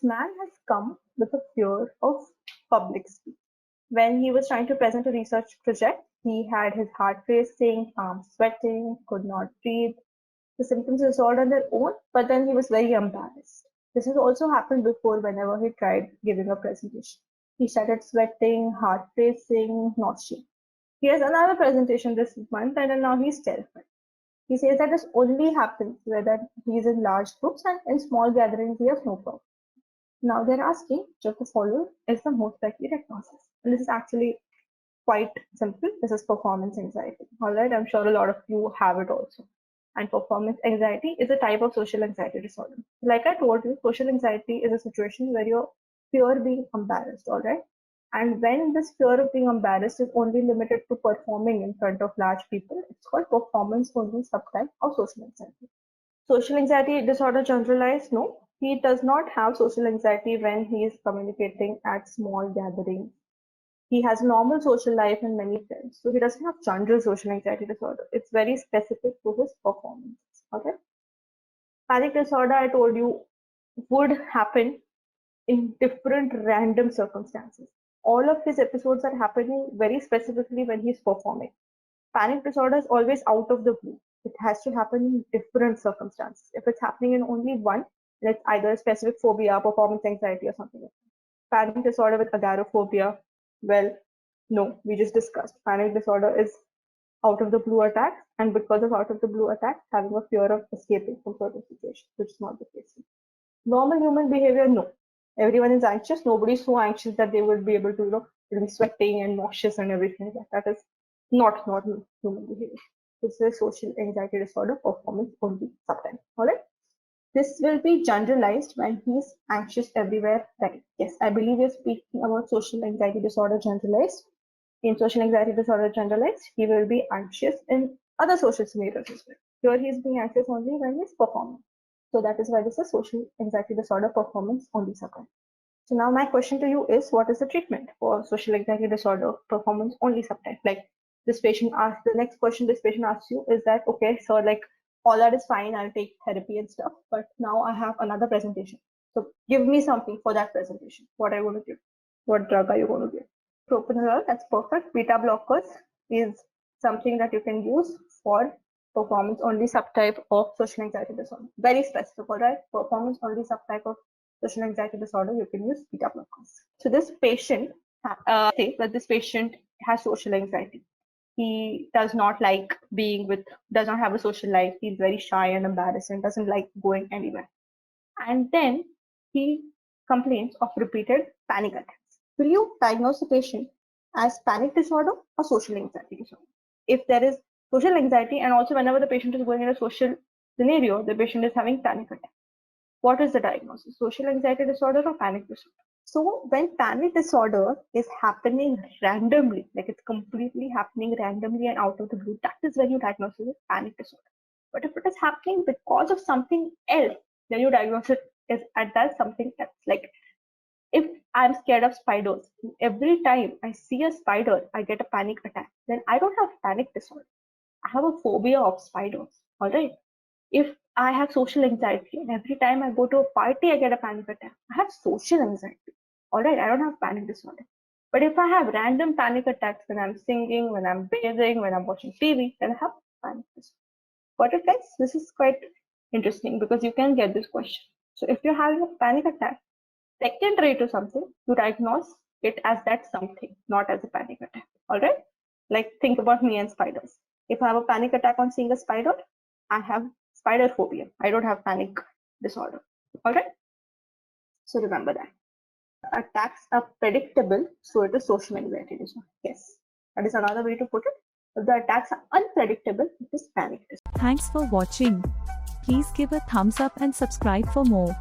man has come with a fear of public speaking. When he was trying to present a research project, he had his heart racing, palms sweating, could not breathe. The symptoms resolved on their own, but then he was very embarrassed. This has also happened before whenever he tried giving a presentation. He started sweating, heart racing, nausea. He has another presentation this month and now he's terrified. He says that this only happens whether he's in large groups and in small gatherings he has no problem. Now they're asking which of the following is the most likely diagnosis. And this is actually quite simple. This is performance anxiety. Alright, I'm sure a lot of you have it also. And performance anxiety is a type of social anxiety disorder. Like I told you, social anxiety is a situation where you fear being embarrassed, alright? And when this fear of being embarrassed is only limited to performing in front of large people, it's called performance only subtype of social anxiety. Social anxiety disorder generalized? No, he does not have social anxiety when he is communicating at small gatherings. He has normal social life and many friends. So he doesn't have general social anxiety disorder. It's very specific to his performance. Okay. Panic disorder, I told you, would happen in different random circumstances. All of his episodes are happening very specifically when he's performing. Panic disorder is always out of the blue. It has to happen in different circumstances. If it's happening in only one, then it's either a specific phobia, performance anxiety, or something like that. Panic disorder with agoraphobia, well, no, we just discussed. Panic disorder is out of the blue attacks, and because of out of the blue attacks, having a fear of escaping from certain situations, which is not the case. Normal human behavior, no. Everyone is anxious. Nobody's so anxious that they would be able to, be sweating and nauseous and everything. That is not normal human behavior. This is social anxiety disorder, performance only subtype. All right. This will be generalized when he's anxious everywhere, right? Yes, I believe you're speaking about social anxiety disorder generalized. In social anxiety disorder generalized, he will be anxious in other social scenarios as well. Here he's being anxious only when he's performing. So that is why this is social anxiety disorder performance only subtype. So now my question to you is, what is the treatment for social anxiety disorder performance only subtype? Like this patient asks, the next question this patient asks you is that, okay, so like all that is fine, I'll take therapy and stuff, but now I have another presentation. So give me something for that presentation. What are you going to give? What drug are you going to give? Propranolol, that's perfect. Beta blockers is something that you can use for performance only subtype of social anxiety disorder. Very specific, all right? Performance only subtype of social anxiety disorder, you can use beta blockers. So this patient, say that this patient has social anxiety. He does not like being with, does not have a social life. He's very shy and embarrassed and doesn't like going anywhere. And then he complains of repeated panic attacks. Will you diagnose the patient as panic disorder or social anxiety disorder? If there is social anxiety, and also whenever the patient is going in a social scenario, the patient is having panic attack. What is the diagnosis? Social anxiety disorder or panic disorder? So when panic disorder is happening randomly, like it's completely happening randomly and out of the blue, that is when you diagnose it as panic disorder. But if it is happening because of something else, then you diagnose it as something else. Like if I'm scared of spiders, every time I see a spider, I get a panic attack, then I don't have panic disorder. I have a phobia of spiders. All right. If I have social anxiety and every time I go to a party, I get a panic attack, I have social anxiety. All right, I don't have panic disorder. But if I have random panic attacks when I'm singing, when I'm bathing, when I'm watching TV, then I have panic disorder. Got it, guys? This is quite interesting because you can get this question. So if you're having a panic attack secondary to something, you diagnose it as that something, not as a panic attack. All right? Like think about me and spiders. If I have a panic attack on seeing a spider, I have spider phobia. I don't have panic disorder. All right. So remember that. Attacks are predictable, so it is social anxiety disorder. Yes, that is another way to put it. If the attacks are unpredictable, it is panic disorder. Thanks for watching. Please give a thumbs up and subscribe for more.